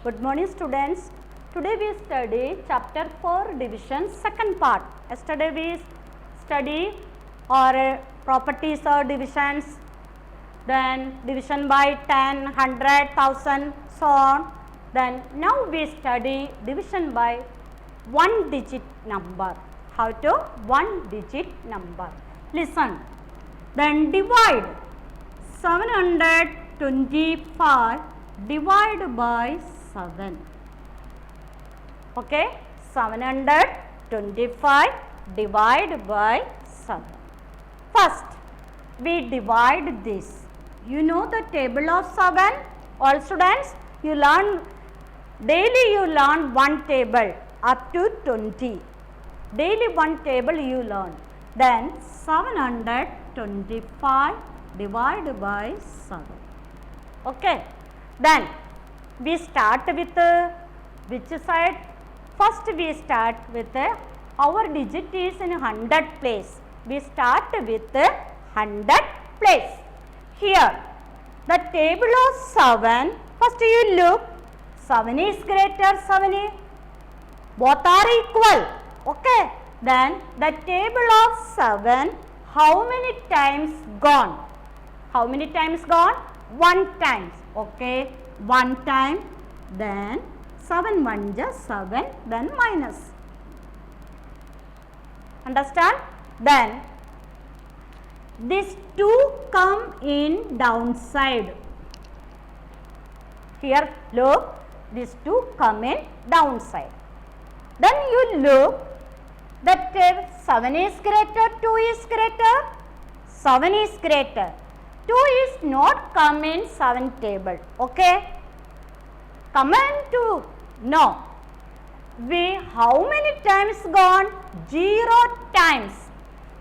Good morning students. Today we study chapter 4 division second part. Yesterday we study or properties of divisions, then division by 10, 100, 1000, so on. Then now we study division by one digit number. How to one digit number? Listen. Then divide 725 divided by 7. Okay, 725 divided by 7. First, we divide this. You know the table of 7? All students, you learn daily. You learn one table up to 20. Daily one table you learn. Then 725 divided by 7. Okay. Then we start with which side? First we start with our digit is in 100 place. We start with 100 place. Here the table of 7. First you look. 7 is greater 7 is. Both are equal. Okay. Then the table of 7, how many times gone? How many times gone? 1 times. Okay. 1 time. Then 7 1 just 7. Then minus. Understand? Then these 2 come in downside. Here look. These 2 come in downside. Then you look. That 7 is greater, 2 is greater, 7 is greater. 2 is not come in 7 table. Okay. Come in 2. No. We how many times gone? 0 times.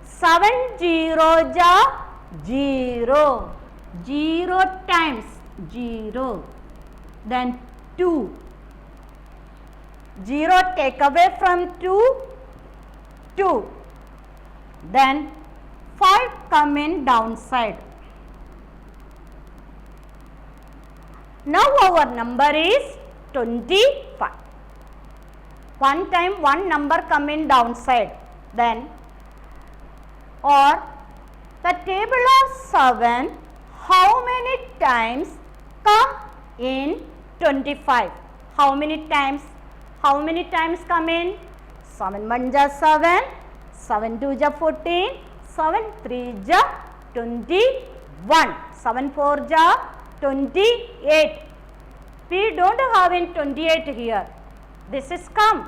7 0 ja 0. 0 times 0. Then 2. 0 take away from 2. 2. Then 5 come in downside. Now our number is 25. 1 time 1 number come in downside. Then or the table of 7 how many times come in 25? How many times? How many times come in? 7 1 ja 7, 7 2 ja 14, 7 3 ja 21, 7 4 ja 28. We don't have in 28 here. This is come.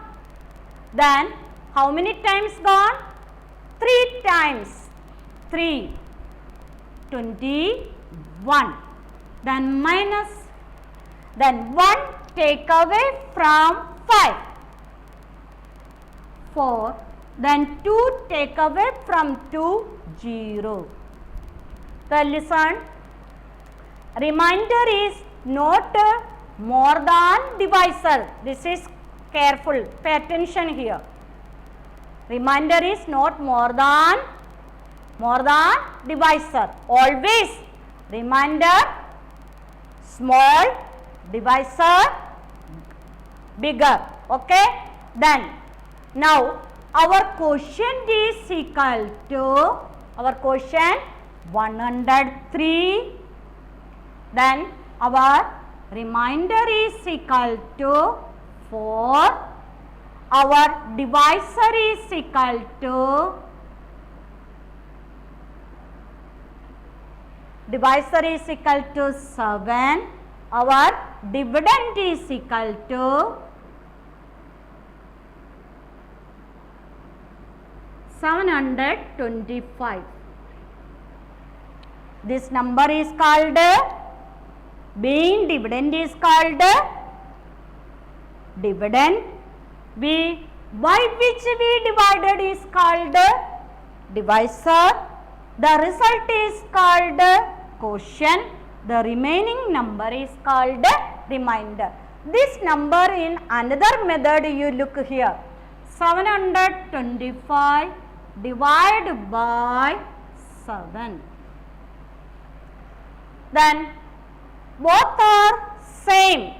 Then how many times gone? 3 times. 3, 21. Then minus. Then 1 take away from 5. 4, then 2 take away from 2, 0. So listen, remainder is not more than divisor. This is careful, pay attention here. Remainder is not more than divisor. Always remainder small, divisor bigger. Okay. Then now our quotient is equal to our quotient 103. Then our remainder is equal to 4. Our divisor is equal to 7. Our dividend is equal to 725. This number is called, being dividend is called dividend. By which we divided is called divisor. The result is called quotient. The remaining number is called remainder. This number in another method you look here. 725 divided by 7. Then both are same.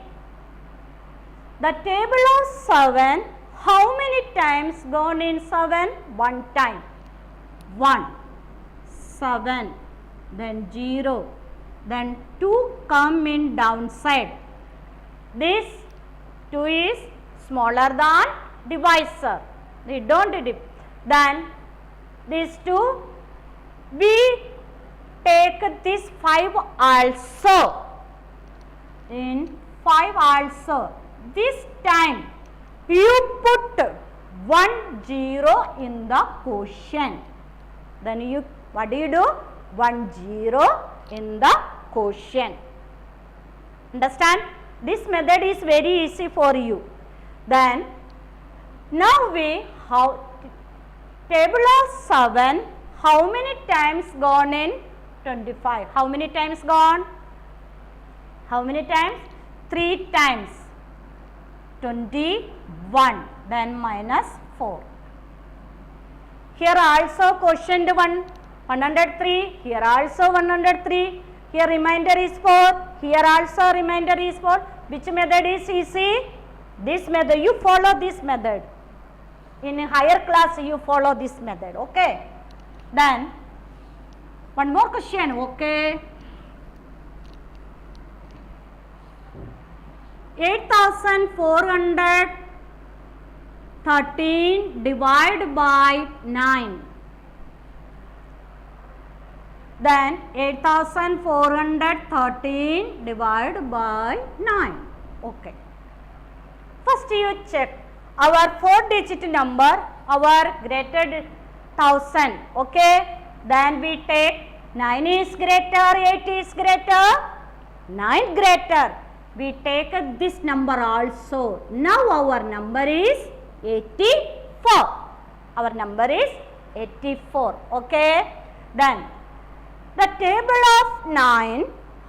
The table of 7, how many times gone in 7? One time. 1, 7, then 0, then 2 come in downside. This 2 is smaller than divisor. We don't dip. Then these 2, we take this 5 also. In 5 also. This time you put 1 0 in the quotient. Then you, what do? 1 0 in the quotient. Understand? This method is very easy for you. Then now we have table of 7, how many times gone in 25? How many times gone? How many times? 3 times. 21, then minus 4. Here also quotient 103, here also 103, here remainder is 4, here also remainder is 4. Which method is easy? This method. You follow this method. In a higher class you follow this method, okay? Then one more question, okay? 8413 divided by 9. Then 8413 divided by 9. Okay. First you check our 4-digit number, our greater 1000. Okay. Then we take 9 is greater, 8 is greater, 9 greater. We take this number also. Now our number is 84. Our number is 84. Okay. Then the table of 9,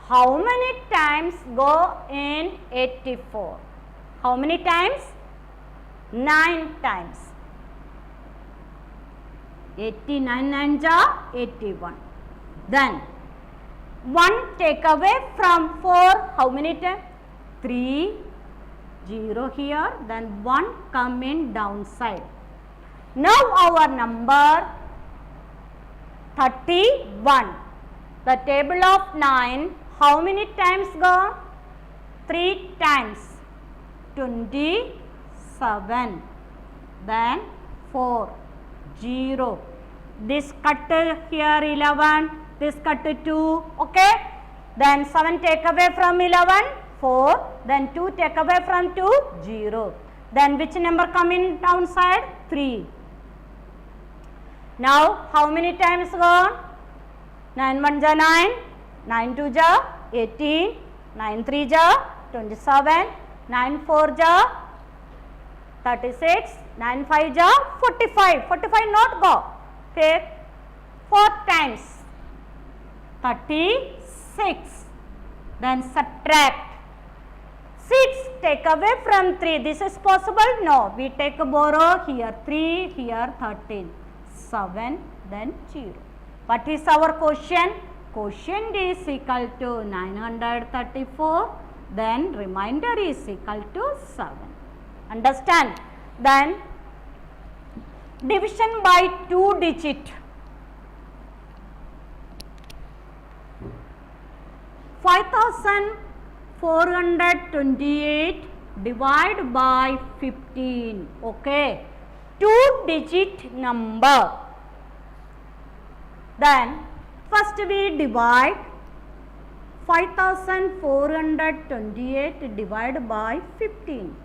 how many times go in 84? How many times? 9 times. 89 9 ja 81. Then 1 take away from 4, how many times? 3, 0 here, then 1 come in downside. Now our number 31. The table of 9, how many times go? 3 times. 27. Then 4, 0. This cut here 11, this cut 2, okay? Then 7 take away from 11, 4, then 2 take away from 2, 0. Then which number come in downside? 3. Now how many times gone? 9 1 ja 9, 9 2 ja 18, 9 3 ja 27, 9 4 ja 36, 9 5 ja 45. 45 not go. Take 4 times. 36. Then subtract. 6 take away from 3. This is possible? No. We take a borrow here 3, here 13. 7, then 0. What is our quotient? Quotient is equal to 934. Then remainder is equal to 7. Understand? Then division by 2 digit. 5428 divided by 15. Okay. 2 digit number. Then first we divide 5428 divided by 15.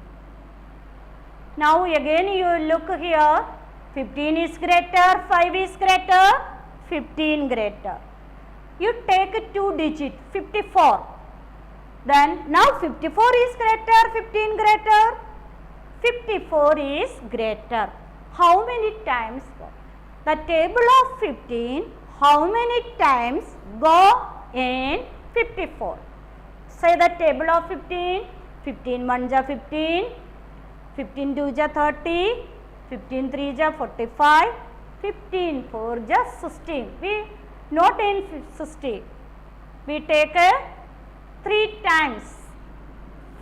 Now again you look here, 15 is greater, 5 is greater, 15 greater. You take 2 digit, 54. Then now 54 is greater, 15 greater, 54 is greater. How many times go? The table of 15, how many times go in 54? Say the table of 15, 15 1 ja 15, 15 2 ja 30, 15 3 ja 45, 15 4 ja 16. We not in 60. We take 3 times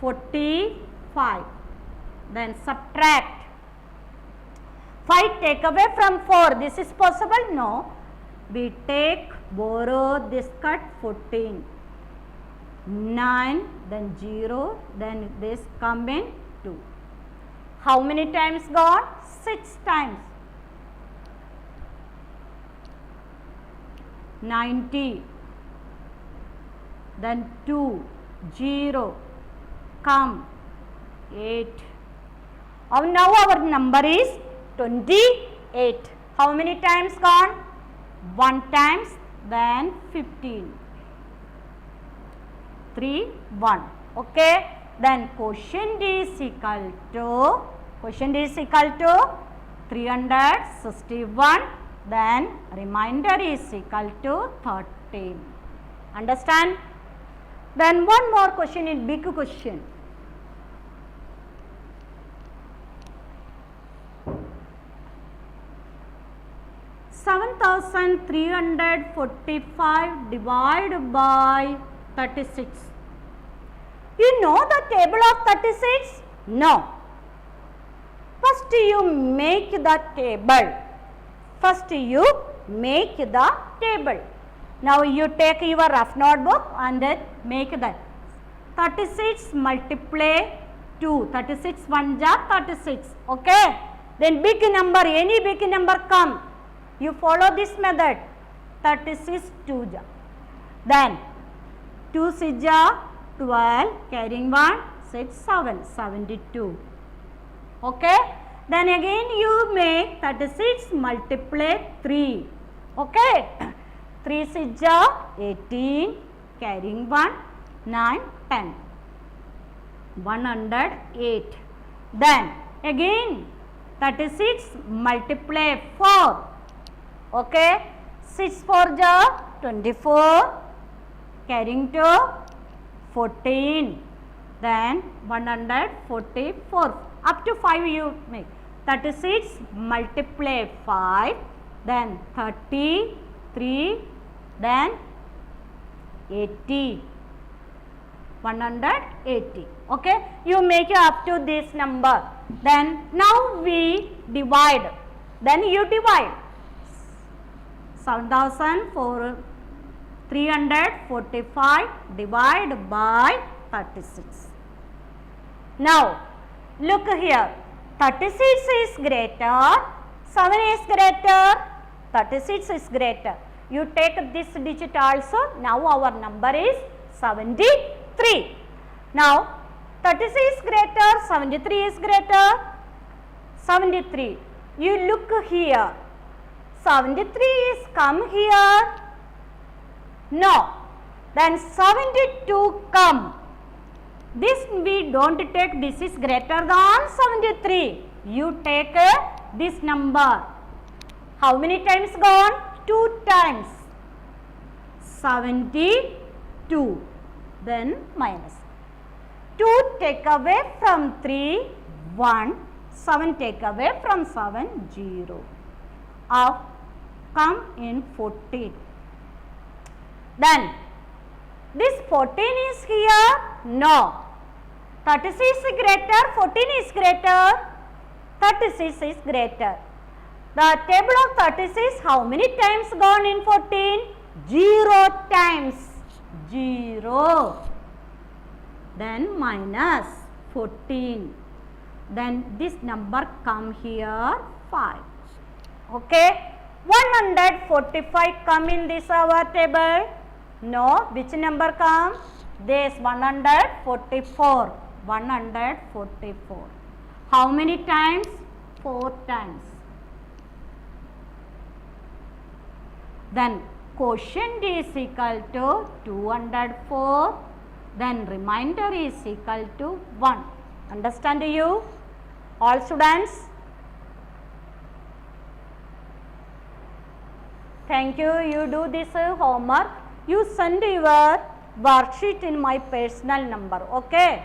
45. then subtract. 5 take away from 4. This is possible? No. We borrow this cut 14. 9, then 0, then this come in 2. How many times gone? 6 times. 90, then 2, 0, come 8. Now our number is 28. How many times gone? 1 times, then 15. 3, 1. Okay. Then quotient is equal to 361. Then remainder is equal to 13. Understand? Then one more question is big question. (7,345) divided by 36. You know the table of 36? No. First you make the table. Now you take your rough notebook and then make that. 36 multiply 2. 36 1 ja 36. Okay. Then big number, any big number come. You follow this method. 36 2 ja. Then 2 6 ja 12, carrying 1, 6, 7, 72. Okay. Then again you make 36 multiply 3. Okay. 3 6 ja 18, carrying 1, 9, 10. 108. Then again 36 multiply 4. Okay. 6 4 ja 24, carrying 2, 14, then 144. Up to 5 you make. 36 multiply 5, then 33, then 80. 180. Okay. You make it up to this number. Then now we divide. Then you divide. 7,345 divided by 36. Now look here. 36 is greater. 7 is greater. 36 is greater. You take this digit also. Now our number is 73. Now 36 is greater. 73 is greater. 73. You look here. 73 is come here. No. Then 72 come. This we don't take. This is greater than 73. You take this number. How many times gone? 2 times. 72. Then minus. 2 take away from 3, 1. 7 take away from 7, 0. Come in 14. Then this 14 is here? No. 36 is greater, 14 is greater, 36 is greater. The table of 36, how many times gone in 14? 0 times. 0. Then minus 14. Then this number come here 5. Okay. 145 come in this our table. No. Which number come? This 144. 144. How many times? 4 times. Then quotient is equal to 204. Then remainder is equal to 1. Understand you? All students? Thank you. You do this homework. You send your worksheet in my personal number. Okay.